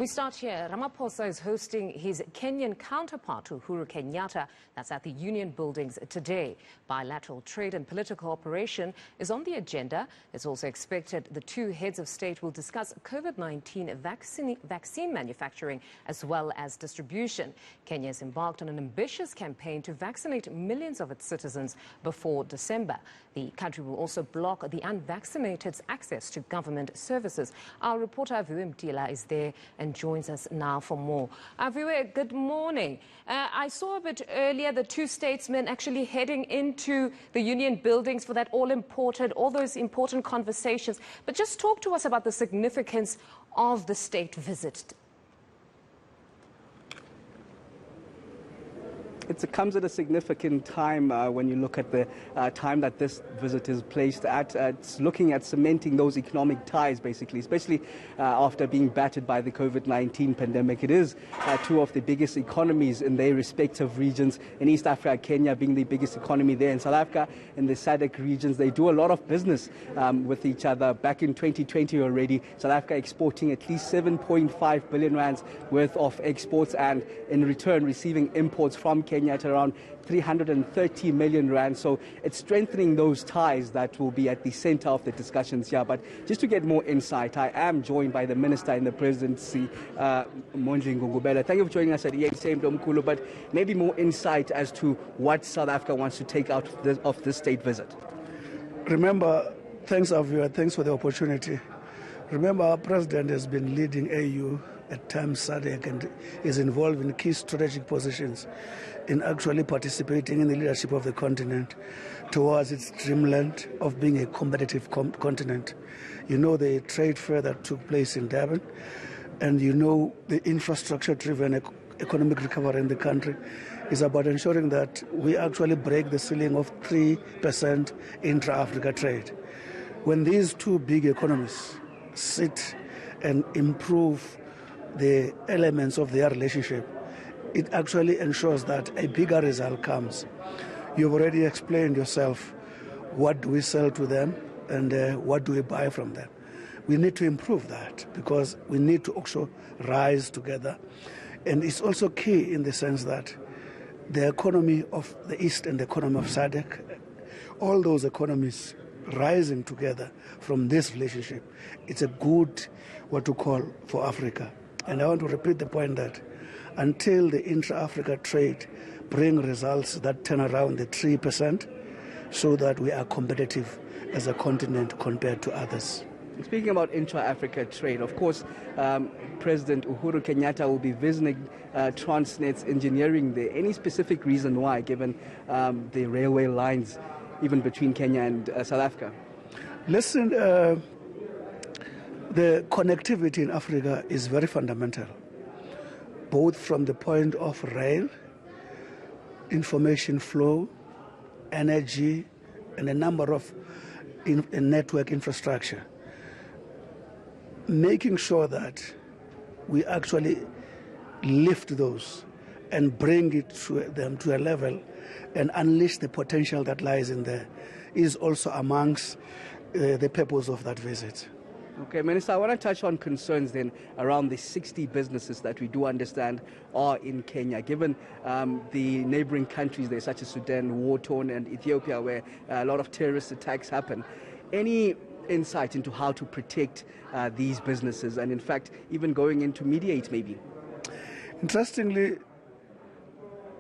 We start here. Ramaphosa is hosting his Kenyan counterpart, Uhuru Kenyatta. That's at the Union Buildings today. Bilateral trade and political cooperation is on the agenda. It's also expected the two heads of state will discuss COVID-19 vaccine manufacturing as well as distribution. Kenya has embarked on an ambitious campaign to vaccinate millions of its citizens before December. The country will also block the unvaccinated's access to government services. Our reporter Aviwe Mtila is there and joins us now for more. Aviwe, good morning. I saw a bit earlier the two statesmen actually heading into the Union Buildings for that all those important conversations. But just talk to us about the significance of the state visit. It comes at a significant time when you look at the time that this visit is placed at. It's looking at cementing those economic ties, basically, especially after being battered by the COVID-19 pandemic. It is two of the biggest economies in their respective regions. In East Africa, Kenya being the biggest economy there. In South Africa, in the SADC regions, they do a lot of business with each other. Back in 2020 already, South Africa exporting at least 7.5 billion rands worth of exports, and in return receiving imports from Kenya at around 330 million rand. So it's strengthening those ties that will be at the center of the discussions here. But just to get more insight, I am joined by the Minister in the Presidency, Mondli Ngugubela. Thank you for joining us at eNCA Mkhulu, but maybe more insight as to what South Africa wants to take out of this state visit. Remember, thanks Aviwe, thanks for the opportunity. Remember, our President has been leading AU at times SADC and is involved in key strategic positions in actually participating in the leadership of the continent towards its dreamland of being a competitive continent. You know the trade fair that took place in Durban, and you know the infrastructure-driven economic recovery in the country is about ensuring that we actually break the ceiling of 3% intra-Africa trade. When these two big economies sit and improve the elements of their relationship, it actually ensures that a bigger result comes. You've already explained yourself, what do we sell to them and what do we buy from them? We need to improve that because we need to also rise together. And it's also key in the sense that the economy of the East and the economy of SADC, all those economies rising together from this relationship, it's a good, what to call, for Africa. And I want to repeat the point that until the intra-Africa trade bring results that turn around the 3% so that we are competitive as a continent compared to others. Speaking about intra-Africa trade, of course, President Uhuru Kenyatta will be visiting Transnet's engineering there. Any specific reason why, given the railway lines even between Kenya and South Africa? Listen, the connectivity in Africa is very fundamental, both from the point of rail, information flow, energy, and a number of network infrastructure. Making sure that we actually lift those and bring them to a level and unleash the potential that lies in there is also amongst the purpose of that visit. Okay, Minister, I want to touch on concerns then around the 60 businesses that we do understand are in Kenya, given the neighboring countries there, such as Sudan, war-torn, and Ethiopia, where a lot of terrorist attacks happen. Any insight into how to protect these businesses and, in fact, even going in to mediate maybe? Interestingly,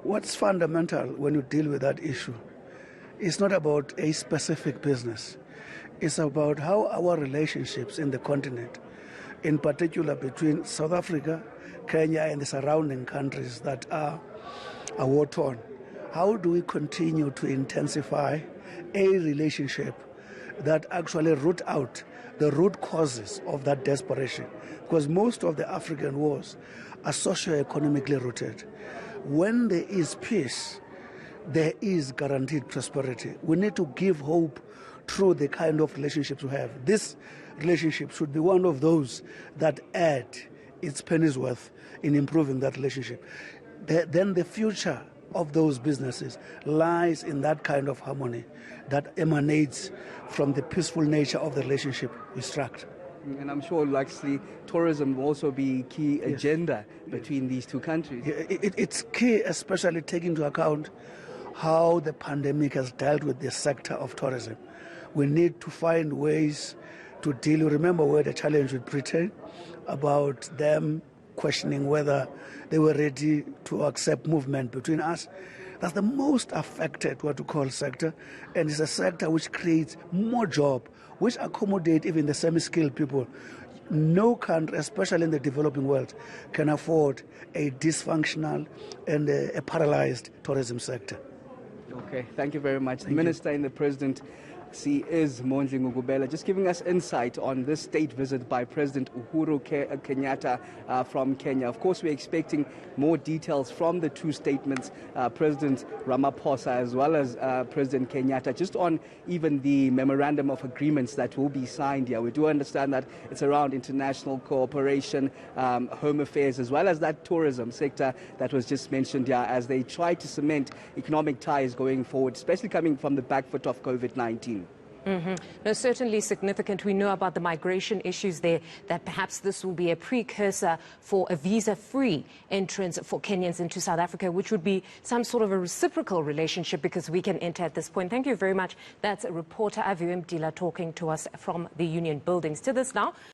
what's fundamental when you deal with that issue is not about a specific business. It's about how our relationships in the continent, in particular between South Africa, Kenya, and the surrounding countries that are war-torn, how do we continue to intensify a relationship that actually root out the root causes of that desperation? Because most of the African wars are socio-economically rooted. When there is peace, there is guaranteed prosperity. We need to give hope through the kind of relationships we have. This relationship should be one of those that add its penny's worth in improving that relationship. Then the future of those businesses lies in that kind of harmony that emanates from the peaceful nature of the relationship we struck. And I'm sure actually tourism will also be key agenda between these two countries. It's key, especially taking into account how the pandemic has dealt with this sector of tourism. We need to find ways to deal. Remember, we had a challenge with Britain about them questioning whether they were ready to accept movement between us. That's the most affected, what we call, sector, and it's a sector which creates more job, which accommodate even the semi-skilled people. No country, especially in the developing world, can afford a dysfunctional and a paralyzed tourism sector. Okay, thank you very much. The Minister and the President, she is Mondli Ngubela, just giving us insight on this state visit by President Uhuru Kenyatta from Kenya. Of course, we're expecting more details from the two statements, President Ramaphosa as well as President Kenyatta, just on even the memorandum of agreements that will be signed here. We do understand that it's around international cooperation, home affairs, as well as that tourism sector that was just mentioned here, as they try to cement economic ties going forward, especially coming from the back foot of COVID-19. No, certainly significant. We know about the migration issues there, that perhaps this will be a precursor for a visa-free entrance for Kenyans into South Africa, which would be some sort of a reciprocal relationship because we can enter at this point. Thank you very much. That's reporter Aviwe Mtila talking to us from the Union Buildings. To this now.